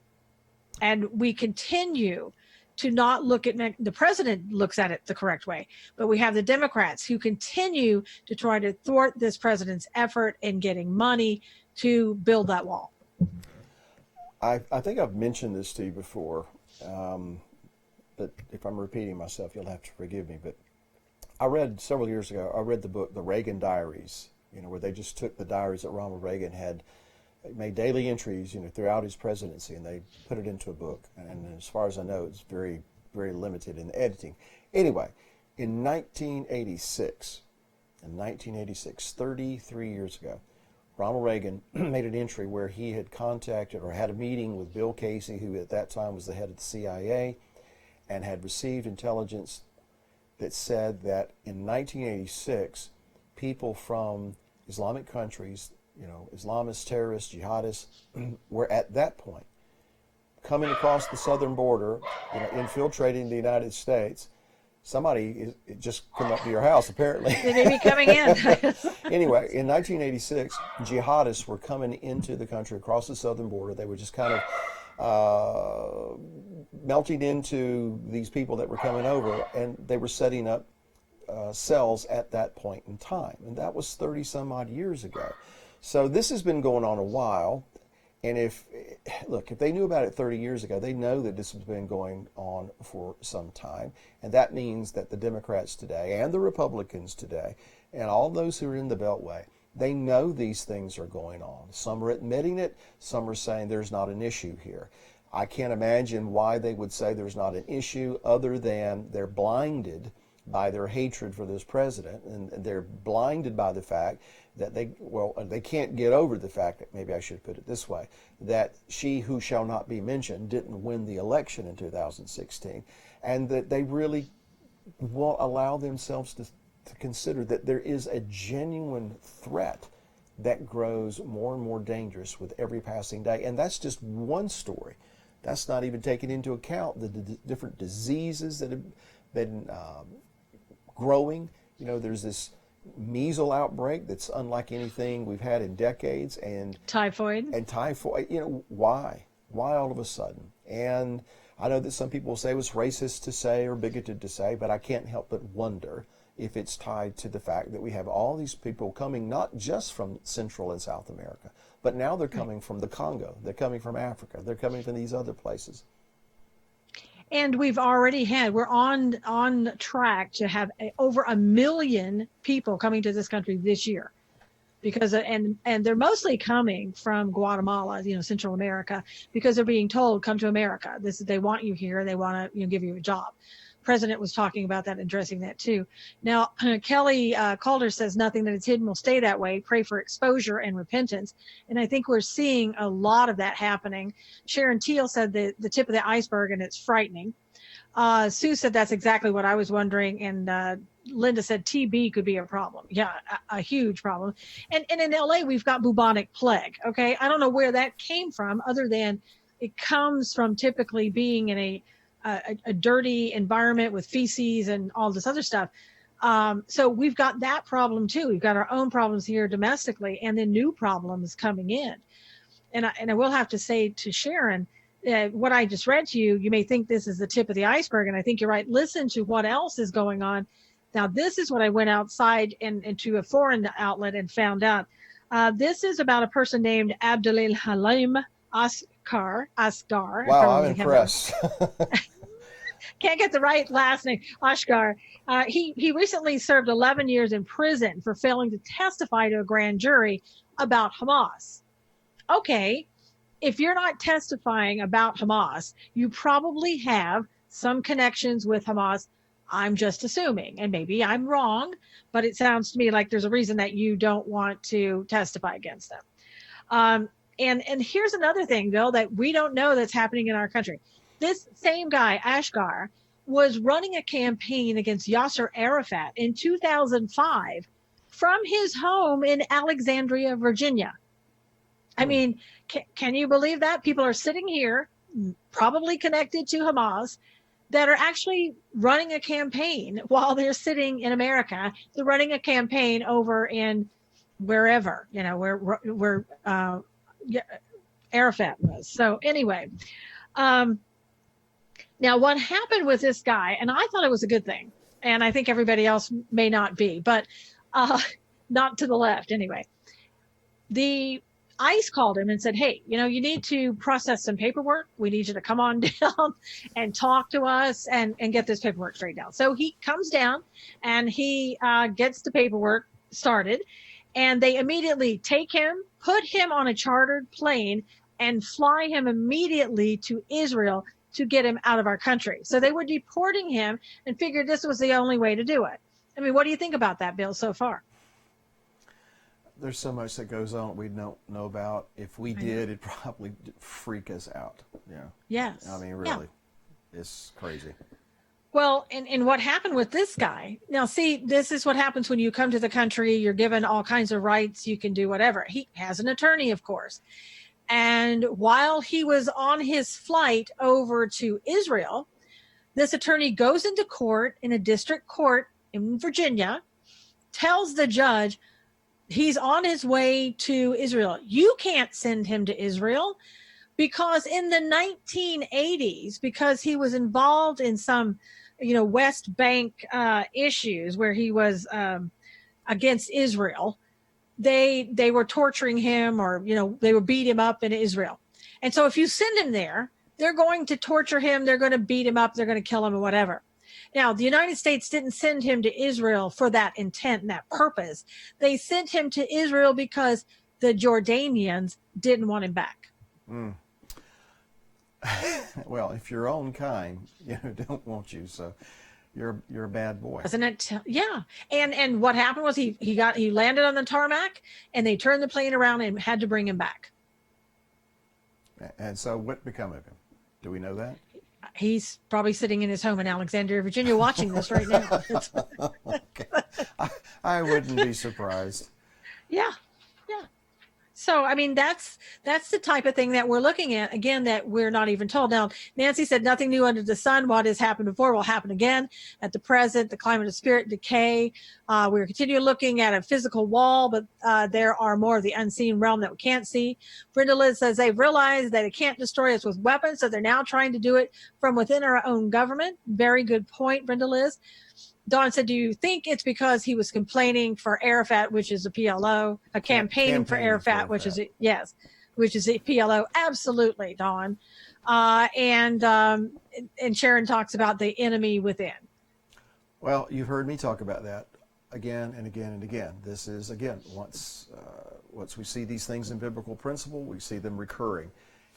And we continue to not look at the president looks at it the correct way, but we have the Democrats who continue to try to thwart this president's effort in getting money to build that wall. I think I've mentioned this to you before, but if I'm repeating myself, you'll have to forgive me. But I read several years ago, I read the book, The Reagan Diaries, where they just took the diaries that Ronald Reagan had made daily entries, throughout his presidency, and they put it into a book. And as far as I know, it's very, very limited in the editing. Anyway, in 1986, 33 years ago, Ronald Reagan made an entry where he had contacted or had a meeting with Bill Casey, who at that time was the head of the CIA, and had received intelligence that said that in 1986, people from Islamic countries, Islamists, terrorists, jihadists, were at that point coming across the southern border, infiltrating the United States. Somebody just come up to your house, apparently. They may be coming in. Anyway, in 1986, jihadists were coming into the country across the southern border. They were just kind of melting into these people that were coming over, and they were setting up cells at that point in time. And that was 30 some odd years ago. So this has been going on a while. And if they knew about it 30 years ago, they know that this has been going on for some time. And that means that the Democrats today and the Republicans today and all those who are in the Beltway, they know these things are going on. Some are admitting it. Some are saying there's not an issue here. I can't imagine why they would say there's not an issue other than they're blinded by their hatred for this president, and they're blinded by the fact that they can't get over the fact that, maybe I should put it this way, that she who shall not be mentioned didn't win the election in 2016, and that they really won't allow themselves to consider that there is a genuine threat that grows more and more dangerous with every passing day. And that's just one story. That's not even taking into account the different diseases that have been growing. There's this measles outbreak that's unlike anything we've had in decades, and typhoid. Why all of a sudden? And I know that some people will say it was racist to say or bigoted to say, but I can't help but wonder if it's tied to the fact that we have all these people coming not just from Central and South America, but now they're coming from the Congo, they're coming from Africa, they're coming from these other places. And we're on track to have over 1 million people coming to this country this year, because and they're mostly coming from Guatemala, Central America, because they're being told, come to America. They want you here. They want to give you a job. President was talking about that and addressing that too. Now, Kelly Calder says nothing that is hidden will stay that way. Pray for exposure and repentance. And I think we're seeing a lot of that happening. Sharon Teal said the tip of the iceberg, and it's frightening. Sue said that's exactly what I was wondering. And Linda said TB could be a problem. Yeah, a huge problem. And in LA, we've got bubonic plague. Okay. I don't know where that came from, other than it comes from typically being in a dirty environment with feces and all this other stuff. So we've got that problem too. We've got our own problems here domestically, and then new problems coming in. And I will have to say to Sharon, what I just read to you, you may think this is the tip of the iceberg, and I think you're right. Listen to what else is going on. Now, this is what I went outside into a foreign outlet and found out. This is about a person named Abdel Halim Asghar. Wow, I'm impressed. Can't get the right last name, Asghar. He recently served 11 years in prison for failing to testify to a grand jury about Hamas. Okay, if you're not testifying about Hamas, you probably have some connections with Hamas. I'm just assuming, and maybe I'm wrong, but it sounds to me like there's a reason that you don't want to testify against them. And here's another thing, Bill, that we don't know that's happening in our country. This same guy, Ashgar, was running a campaign against Yasser Arafat in 2005 from his home in Alexandria, Virginia. I mean, can you believe that? People are sitting here, probably connected to Hamas, that are actually running a campaign while they're sitting in America. They're running a campaign over in wherever, where Arafat was. So anyway, now what happened with this guy, and I thought it was a good thing, and I think everybody else may not be, but not to the left anyway. The ICE called him and said, hey, you need to process some paperwork. We need you to come on down and talk to us and get this paperwork straightened out. So he comes down and he gets the paperwork started, and they immediately take him, put him on a chartered plane, and fly him immediately to Israel to get him out of our country. So they were deporting him and figured this was the only way to do it. I mean, what do you think about that, Bill, so far? There's so much that goes on we don't know about. If we did, it'd probably freak us out. Yeah. Yes. I mean, really, it's crazy. Well, and what happened with this guy, now see, this is what happens when you come to the country. You're given all kinds of rights. You can do whatever. He has an attorney, of course. And while he was on his flight over to Israel, this attorney goes into court in a district court in Virginia, tells the judge he's on his way to Israel. You can't send him to Israel because in the 1980s, because he was involved in some, West Bank issues where he was against Israel, they were torturing him, or they would beat him up in Israel. And so if you send him there, they're going to torture him, they're going to beat him up, they're going to kill him or whatever. Now, the United States didn't send him to Israel for that intent and that purpose. They sent him to Israel because the Jordanians didn't want him back. Well, if your own kind, don't want you, so you're a bad boy. Doesn't it? Yeah. And what happened was he landed on the tarmac, and they turned the plane around and had to bring him back. And so what become of him? Do we know that? He's probably sitting in his home in Alexandria, Virginia, watching this right now. Okay. I wouldn't be surprised. Yeah. So, I mean, that's the type of thing that we're looking at, again, that we're not even told. Now, Nancy said nothing new under the sun. What has happened before will happen again. At the present, the climate of spirit decay. We're continuing looking at a physical wall, but there are more of the unseen realm that we can't see. Brenda Liz says they've realized that it can't destroy us with weapons, so they're now trying to do it from within our own government. Very good point, Brenda Liz. Dawn said, do you think it's because he was complaining for Arafat, which is a PLO, campaigning for Arafat, which is a PLO? Absolutely, Dawn. And Sharon talks about the enemy within. Well, you've heard me talk about that again and again and again. This is, again, once we see these things in biblical principle, we see them recurring.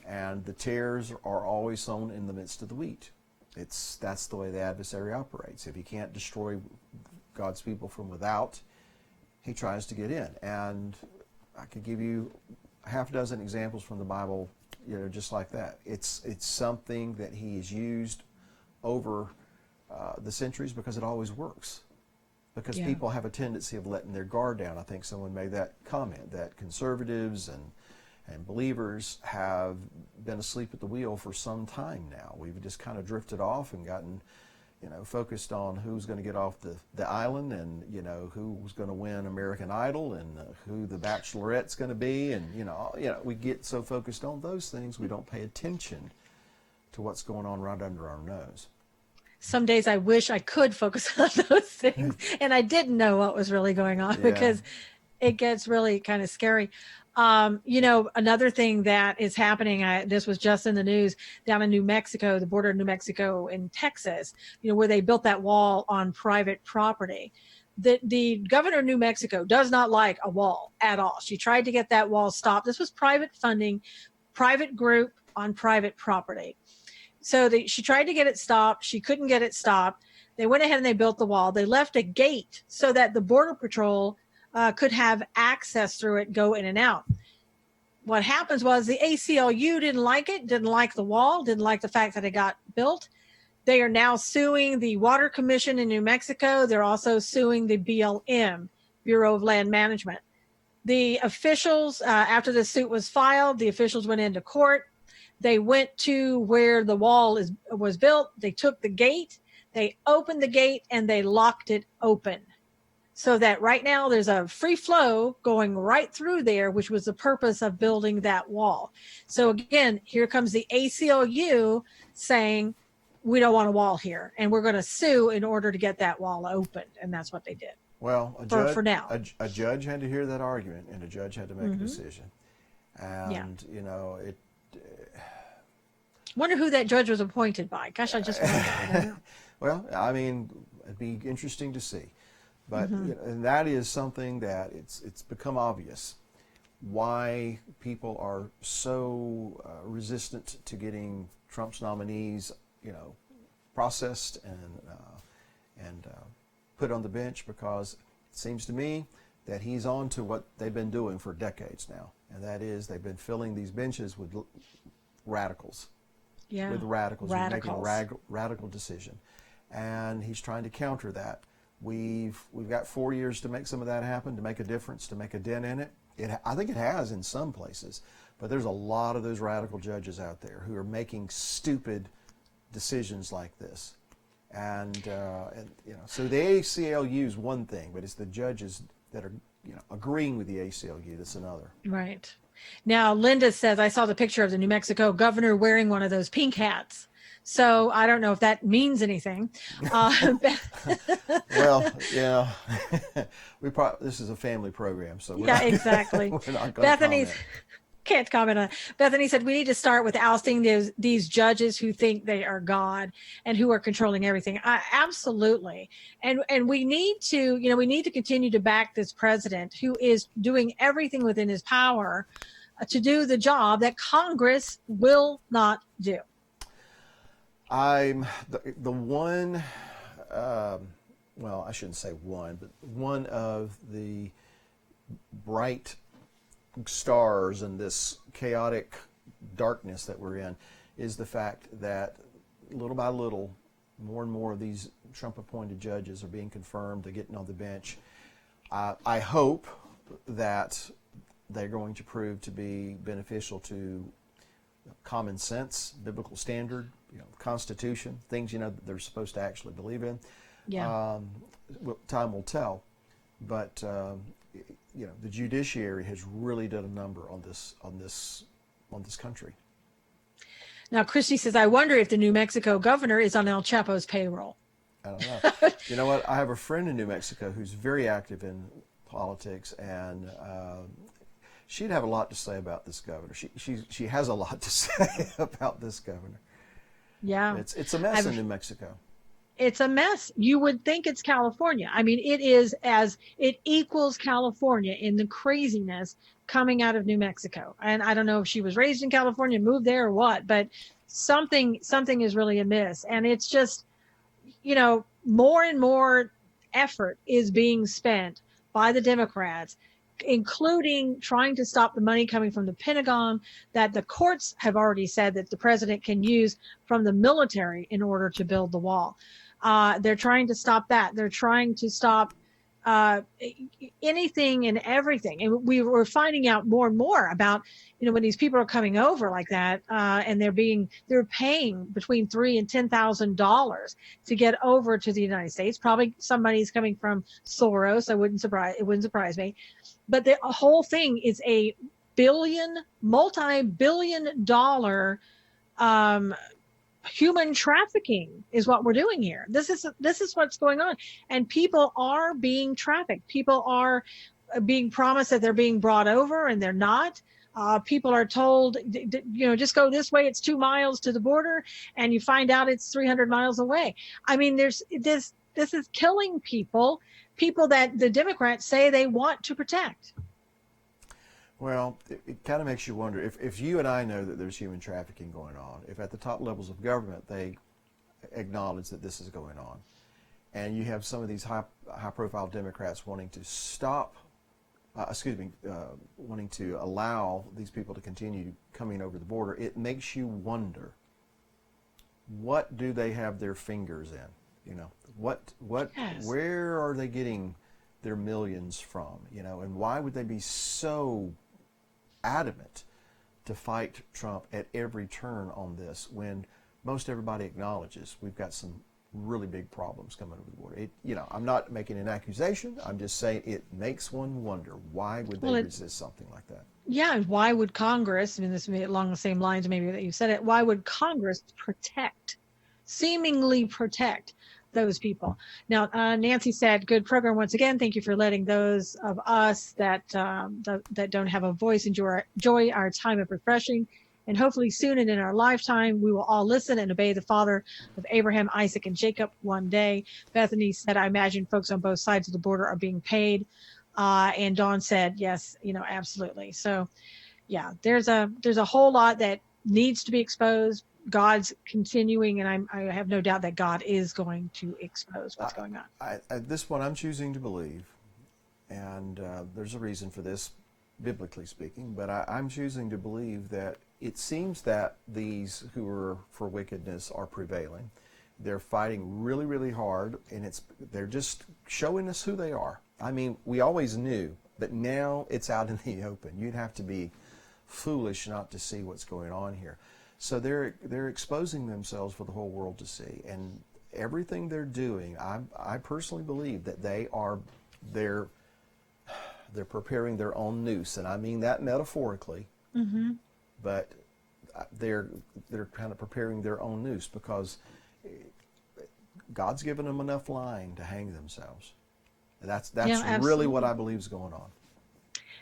And the tares are always sown in the midst of the wheat. That's the way the adversary operates. If he can't destroy God's people from without, he tries to get in. And I could give you half a dozen examples from the Bible, just like that. It's something that he has used over the centuries because it always works. Because people have a tendency of letting their guard down. I think someone made that comment, that conservatives and believers have been asleep at the wheel for some time now. We've just kind of drifted off and gotten, focused on who's going to get off the island, and, who's going to win American Idol, and who the Bachelorette's going to be. And, we get so focused on those things, we don't pay attention to what's going on right under our nose. Some days I wish I could focus on those things and I didn't know what was really going on, because it gets really kind of scary. Another thing that is happening, this was just in the news, down in New Mexico, the border of New Mexico and Texas, where they built that wall on private property. The governor of New Mexico does not like a wall at all. She tried to get that wall stopped. This was private funding, private group on private property. So she tried to get it stopped. She couldn't get it stopped. They went ahead and they built the wall. They left a gate so that the Border Patrol could have access through it, go in and out. what happens was the ACLU didn't like it, didn't like the wall, didn't like the fact that it got built. They are now suing the Water Commission in New Mexico. They're also suing the BLM, Bureau of Land Management. The officials, after the suit was filed, the officials went into court. They went to where the wall was built. They took the gate, they opened the gate, and they locked it open. So that right now there's a free flow going right through there, which was the purpose of building that wall. So again, here comes the ACLU saying, we don't want a wall here, and we're going to sue in order to get that wall opened. And that's what they did. Well, for now. A judge had to hear that argument, and a judge had to make a decision. And, it... Wonder who that judge was appointed by. Gosh, I just wonder. I don't know. Well, I mean, it'd be interesting to see. But and that is something that it's become obvious why people are so resistant to getting Trump's nominees, processed and put on the bench, because it seems to me that he's on to what they've been doing for decades now, and that is they've been filling these benches with radicals. Yeah. With radicals. Making a radical decision, and he's trying to counter that. We've got 4 years to make some of that happen, to make a difference, to make a dent in it. I think it has in some places, but there's a lot of those radical judges out there who are making stupid decisions like this, and so the ACLU is one thing, but it's the judges that are agreeing with the ACLU that's another. Right. Now, Linda says, I saw the picture of the New Mexico governor wearing one of those pink hats. So I don't know if that means anything. Well, this is a family program, so exactly. We're not going to Bethany's comment. Can't comment on it. Bethany said we need to start with ousting these judges who think they are God and who are controlling everything. Absolutely, and we need to continue to back this president who is doing everything within his power to do the job that Congress will not do. I'm the one, well, I shouldn't say one, but one of the bright stars in this chaotic darkness that we're in is the fact that little by little, more and more of these Trump-appointed judges are being confirmed. They're getting on the bench. I hope that they're going to prove to be beneficial to common sense, biblical standard, Constitution, things that they're supposed to actually believe in. Yeah. Time will tell, but the judiciary has really done a number on this country. Now, Christy says, I wonder if the New Mexico governor is on El Chapo's payroll. I don't know. You know what? I have a friend in New Mexico who's very active in politics, and she'd have a lot to say about this governor. She has a lot to say about this governor. Yeah. It's a mess in New Mexico. It's a mess. You would think it's California. I mean, it equals California in the craziness coming out of New Mexico. And I don't know if she was raised in California, moved there or what, but something is really amiss. And it's just, more and more effort is being spent by the Democrats, including trying to stop the money coming from the Pentagon that the courts have already said that the president can use from the military in order to build the wall. They're trying to stop that. They're trying to stop anything and everything. And we were finding out more and more about, when these people are coming over like that, and they're paying between $3,000 and $10,000 to get over to the United States. Probably somebody's coming from Soros. It wouldn't surprise me. But the whole thing is a multi-billion dollar human trafficking is what we're doing here. This is what's going on, and people are being trafficked. People are being promised that they're being brought over, and they're not. People are told, just go this way. It's 2 miles to the border, and you find out it's 300 miles away. I mean, this is killing people that the Democrats say they want to protect. Well, it kind of makes you wonder if you and I know that there's human trafficking going on, if at the top levels of government they acknowledge that this is going on, and you have some of these high-profile Democrats wanting to stop wanting to allow these people to continue coming over the border, it makes you wonder, what do they have their fingers in? You know, Yes. where are they getting their millions from? You know, and why would they be so adamant to fight Trump at every turn on this when most everybody acknowledges we've got some really big problems coming over the border? You know, I'm not making an accusation. I'm just saying it makes one wonder, why would they resist something like that? Yeah, and why would Congress, I mean, this may be along the same lines maybe that you said it, why would Congress seemingly protect those people? Now, Nancy said, good program once again. Thank you for letting those of us that don't have a voice enjoy our time of refreshing. And hopefully soon and in our lifetime, we will all listen and obey the Father of Abraham, Isaac, and Jacob one day. Bethany said, I imagine folks on both sides of the border are being paid. And Dawn said, yes, you know, absolutely. So, yeah, there's a whole lot that needs to be exposed. God's continuing, and I have no doubt that God is going to expose what's going on. At this point, I'm choosing to believe, and there's a reason for this, biblically speaking, but I'm choosing to believe that it seems that these who are for wickedness are prevailing. They're fighting really, really hard, and they're just showing us who they are. I mean, we always knew, but now it's out in the open. You'd have to be foolish not to see what's going on here. So they're exposing themselves for the whole world to see, and everything they're doing, I personally believe that they're preparing their own noose, and I mean that metaphorically. Mm-hmm. But they're kind of preparing their own noose because God's given them enough line to hang themselves. And that's really what I believe is going on.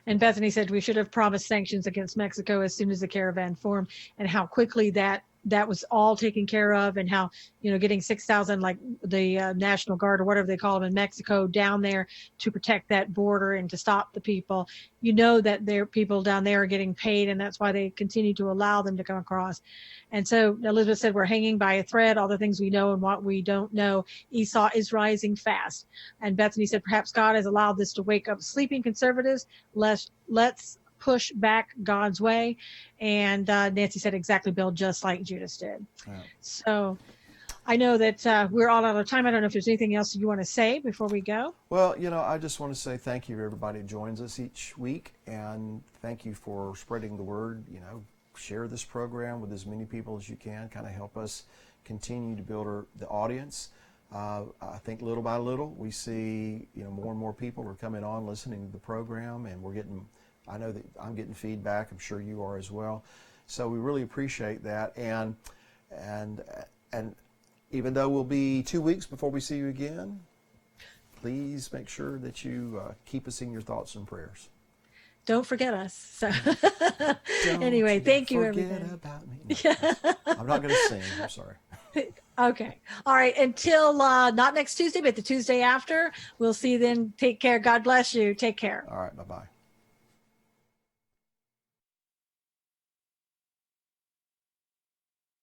And Bethany said we should have promised sanctions against Mexico as soon as the caravan formed, and how quickly that was all taken care of, and how, you know, getting 6,000, like the National Guard or whatever they call them in Mexico, down there to protect that border and to stop the people. You know that their people down there are getting paid, and that's why they continue to allow them to come across. And so Elizabeth said we're hanging by a thread, all the things we know and what we don't know. Esau is rising fast. And Bethany said perhaps God has allowed this to wake up sleeping conservatives. Let's push back God's way. And Nancy said exactly, Bill, just like Judas did. Yeah. So I know that we're all out of time. I don't know if there's anything else you want to say before we go. Well, you know, I just want to say thank you to everybody who joins us each week, and thank you for spreading the word. You know, share this program with as many people as you can, kind of help us continue to build the audience. I think little by little we see, you know, more and more people are coming on listening to the program, and I know that I'm getting feedback. I'm sure you are as well. So we really appreciate that. And even though we'll be 2 weeks before we see you again, please make sure that you keep us in your thoughts and prayers. Don't forget us. So anyway, thank you, everybody. About me. No, I'm not going to sing. I'm sorry. Okay. All right. Until not next Tuesday, but the Tuesday after. We'll see you then. Take care. God bless you. Take care. All right. Bye-bye.